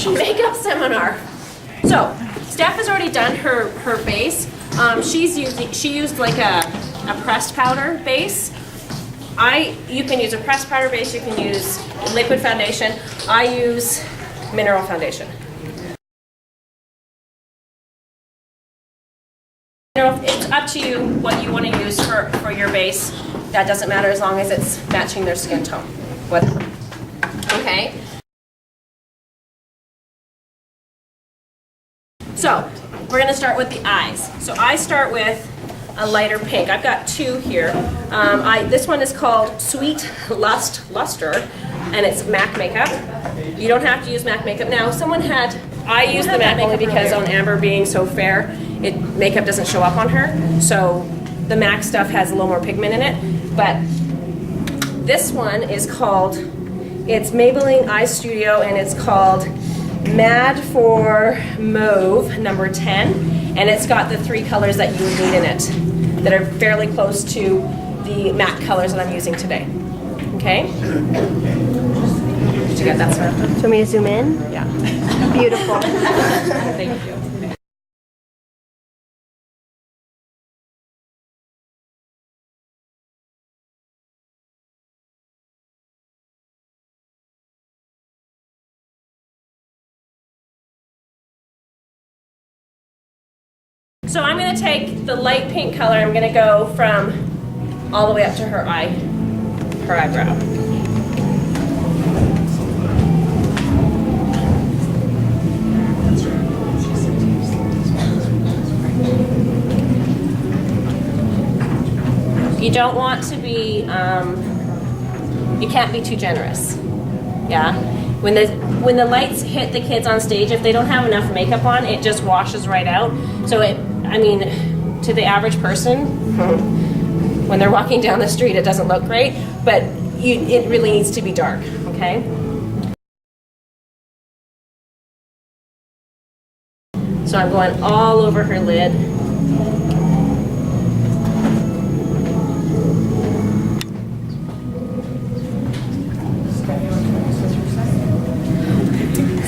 Makeup seminar. So Steph has already done her base. She used like a pressed powder base. You can use a pressed powder base. You can use liquid foundation. I use mineral foundation. It's up to you what you want to use for your base. That doesn't matter as long as it's matching their skin tone. Whatever. Okay. So we're going to start with the eyes. So I start with a lighter pink. I've got two here. This one is called Sweet Luster, and it's MAC makeup. You don't have to use MAC makeup. Now, I use the MAC only because on Amber being so fair, makeup doesn't show up on her. So the MAC stuff has a little more pigment in it. But this one is called, it's Maybelline Eye Studio, and it's called Mad for Mauve number 10, and it's got the 3 colors that you would need in it that are fairly close to the matte colors that I'm using today. Okay? Did you get that, sir? Do you want me to zoom in? Yeah. Beautiful. Thank you. So I'm going to take the light pink color, I'm going to go from all the way up to her eyebrow. You don't want to be, you can't be too generous. Yeah? When the lights hit the kids on stage, if they don't have enough makeup on, it just washes right out. So to the average person, when they're walking down the street, it doesn't look great, but it really needs to be dark, okay? So I'm going all over her lid.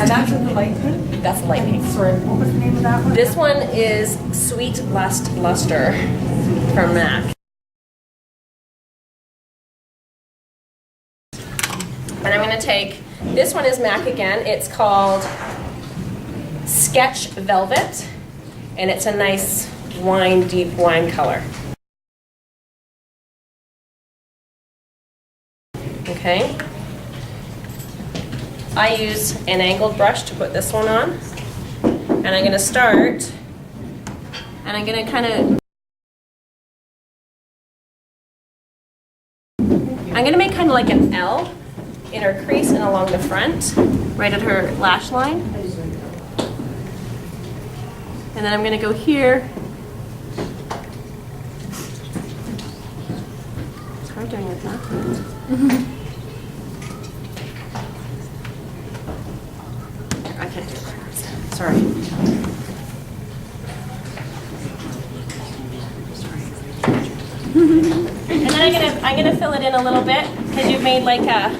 And that's in the light pink? That's the light pink. Sorry, what was the name of that one? This one is Sweet Luster from MAC. And I'm going to take, this one is MAC again. It's called Sketch Velvet, and it's a nice deep wine color. Okay. I use an angled brush to put this one on, and I'm going to start, and I'm going to make kind of like an L in her crease and along the front, right at her lash line. And then I'm going to go here. It's hard doing it backwards. I can't do it backwards. Sorry. And then I'm gonna fill it in a little bit because you've made like a,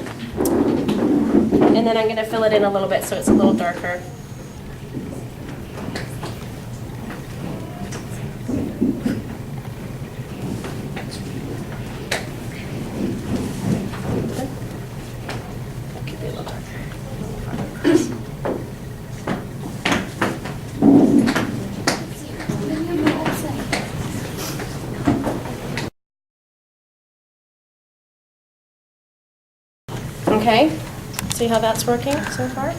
and then I'm gonna fill it in a little bit so it's a little darker. That could be a little darker. Okay, see how that's working so far?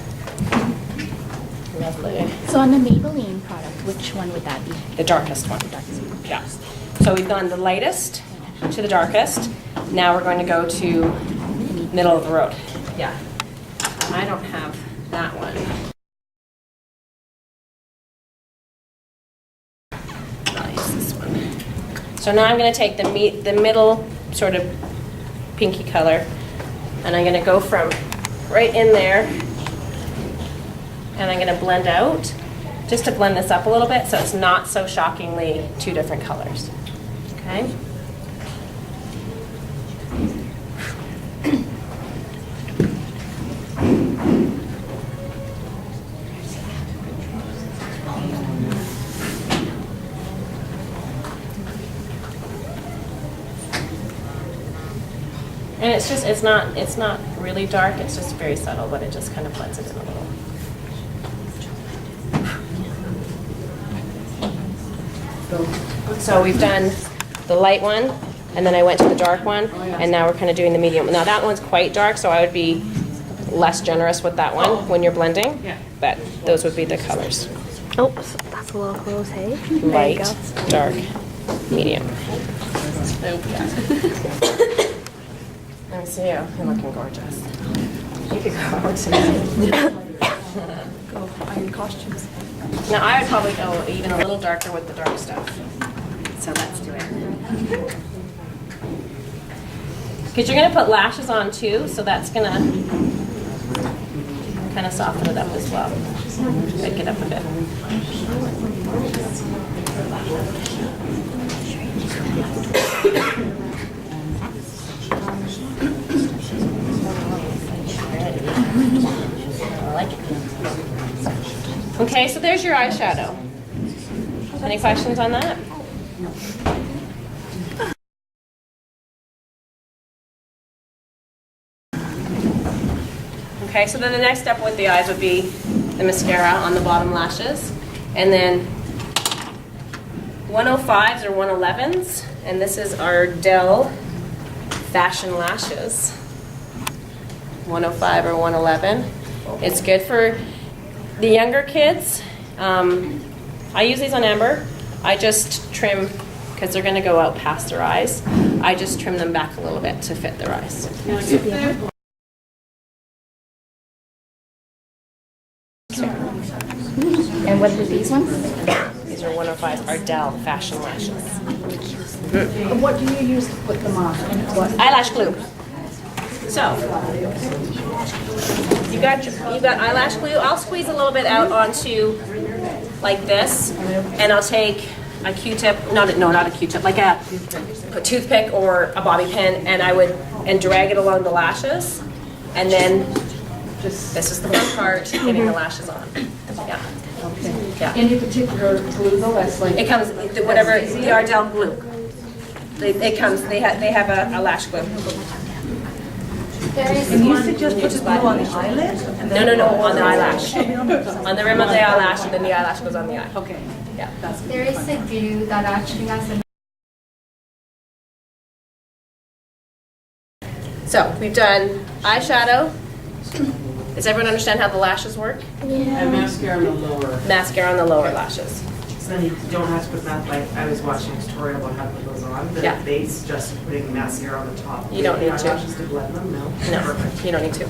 Lovely. So on the Maybelline product, which one would that be? The darkest one. The darkest one. Yeah. So we've gone the lightest to the darkest. Now we're going to go to middle of the road. Yeah. I don't have that one. I'll use this one. So now I'm going to take the middle sort of pinky color, and I'm going to go from right in there, and I'm going to blend out, just to blend this up a little bit so it's not so shockingly two different colors. Okay? And it's not really dark, it's just very subtle, but it just kind of blends it in a little. So we've done the light one, and then I went to the dark one, and now we're kind of doing the medium. Now that one's quite dark, so I would be less generous with that one when you're blending, but those would be the colors. Oh, that's a little close, hey? Light, dark, medium. Let me see you. You're looking gorgeous. You could go out tonight. Go iron costumes. Now I would probably go even a little darker with the dark stuff. So let's do it. Because you're going to put lashes on too, so that's going to kind of soften it up as well. Pick it up a bit. I like it. Okay, so there's your eyeshadow. Any questions on that? Okay, so then the next step with the eyes would be the mascara on the bottom lashes. And then 105s or 111s, and this is our Dell Fashion Lashes. 105 or 111. It's good for the younger kids. I use these on Amber. I just trim, because they're going to go out past their eyes, I just trim them back a little bit to fit their eyes. And what are these ones? These are 105 Ardell Fashion Lashes. What do you use to put them on? What? Eyelash glue. So, you got eyelash glue. I'll squeeze a little bit out onto like this, and I'll take a Q-tip, not a Q-tip, like a toothpick or a bobby pin, and drag it along the lashes, and then this is the fun part, getting the lashes on. Yeah. Okay. Yeah. Any particular glue though? That's like It comes whatever the Ardell glue. They have a lash glue. And you suggest put the glue on the eyelid? And then No, on the eyelash. On the rim of the eyelash, and then the eyelash goes on the eye. Okay. Yeah. There is a glue that actually has a So we've done eyeshadow. Does everyone understand how the lashes work? And mascara on the lower. Mascara on the lower lashes. So then you don't have to put that, like, I was watching a tutorial about how to put those on. Yeah. The base, just putting mascara on the top. You don't need to. Eyelashes to blend them, no? No, Perfect. you don't need to.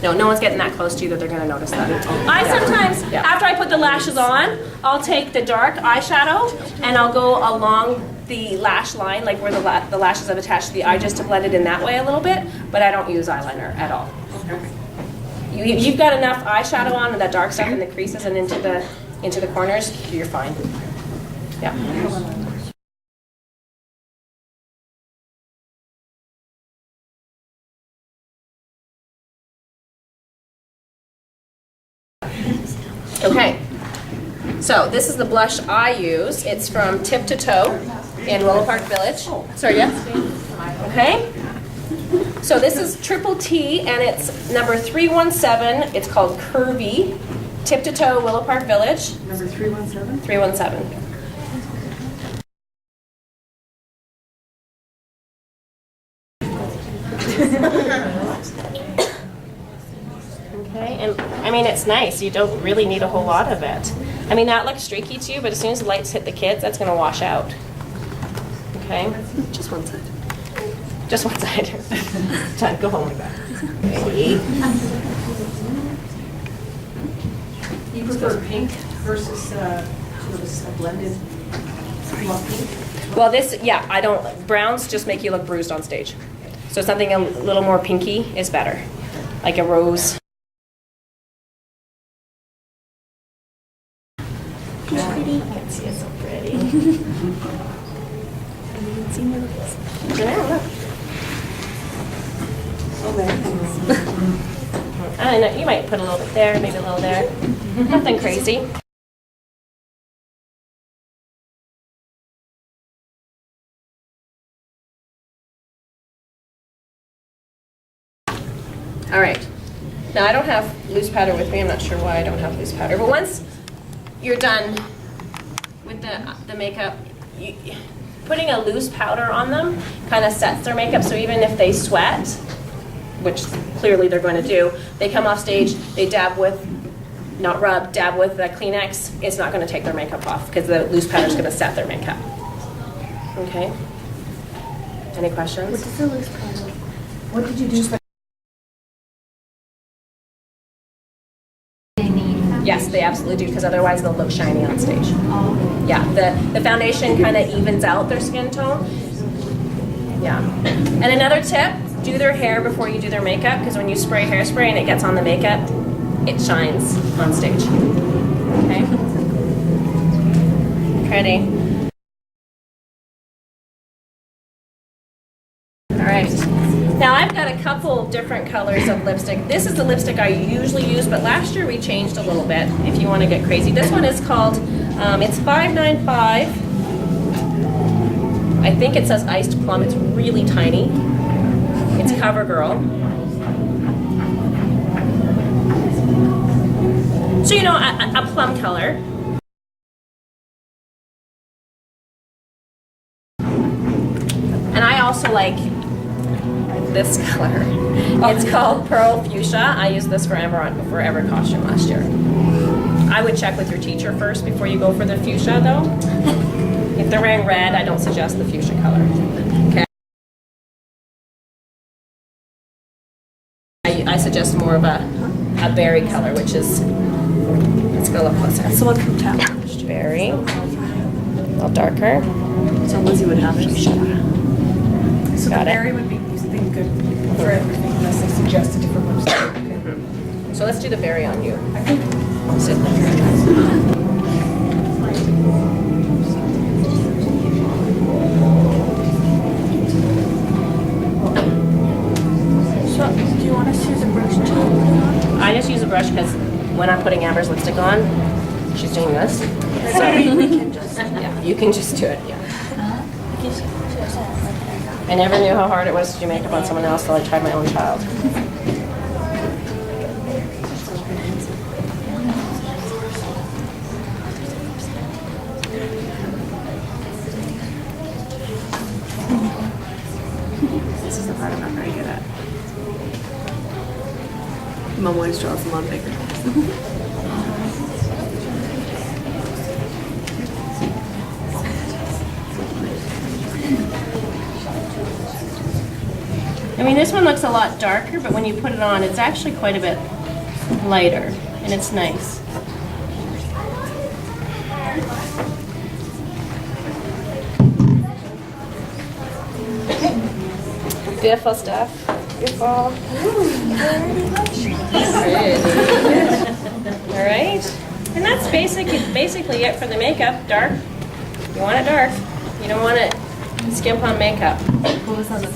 No one's getting that close to you that they're gonna notice that. I sometimes, after I put the lashes on, I'll take the dark eyeshadow and I'll go along the lash line, like where the lashes have attached to the eye, just to blend it in that way a little bit, but I don't use eyeliner at all. You've got enough eyeshadow on and that dark stuff in the creases and into the corners, you're fine. Yeah. Okay, so this is the blush I use. It's from Tip to Toe in Willow Park Village. Sorry, yeah? Okay. So this is Triple T, and it's number 317. It's called Curvy. Tip to Toe, Willow Park Village. Number 317? 317. Okay, and I mean, it's nice. You don't really need a whole lot of it. I mean, that looks streaky to you, but as soon as the lights hit the kids, that's going to wash out. Okay? Just one side. Just one side. Done. Go home like that. Ready? You prefer pink versus sort of a blended? You want pink? Well, this, yeah, I don't, browns just make you look bruised on stage. So something a little more pinky is better. Like a rose. Pretty. I can see it's so pretty. Yeah, look. I know, you might put a little bit there, maybe a little there. Nothing crazy. All right. Now I don't have loose powder with me. I'm not sure why I don't have loose powder. But once you're done with the makeup, putting a loose powder on them kind of sets their makeup. So even if they sweat, which clearly they're going to do, they come off stage, they dab with, not rub, dab with the Kleenex, it's not going to take their makeup off because the loose powder is going to set their makeup. Okay? Any questions? What is the loose powder? What did you do? Yes, they absolutely do, because otherwise they'll look shiny on stage. Yeah, the foundation kind of evens out their skin tone. Yeah. And another tip, do their hair before you do their makeup, because when you spray hairspray and it gets on the makeup, it shines on stage. Okay? Ready? All right. Now I've got a couple different colors of lipstick. This is the lipstick I usually use, but last year we changed a little bit if you want to get crazy. This one is called, it's $5.95. I think it says Iced Plum. It's really tiny. It's CoverGirl. So, you know, a plum color. And I also like this color. It's called Pearl Fuchsia. I used this for every costume last year. I would check with your teacher first before you go for the fuchsia though. If they're wearing red, I don't suggest the fuchsia color. Okay. I suggest more of a berry color, which is, let's go a little closer. That's the one from town. Berry. A little darker. So Lizzie would have it. So Got the it. berry would be good for everything, unless they suggest a different lipstick. Okay. So let's do the berry on you. I think Sit there. So, do you want us to use a brush too? I just use a brush because when I'm putting Amber's lipstick on, she's doing this. So We can just. yeah, you can just do it. Yeah. I never knew how hard it was to do makeup on someone else till I tried my own child. This is the part I'm not very good at. Mom always draws them on bigger. I mean, this one looks a lot darker, but when you put it on, it's actually quite a bit lighter, and it's nice. Beautiful stuff. Beautiful. All right. And that's basically it for the makeup. Dark. You want it dark. You don't want it skimp on makeup. What was on the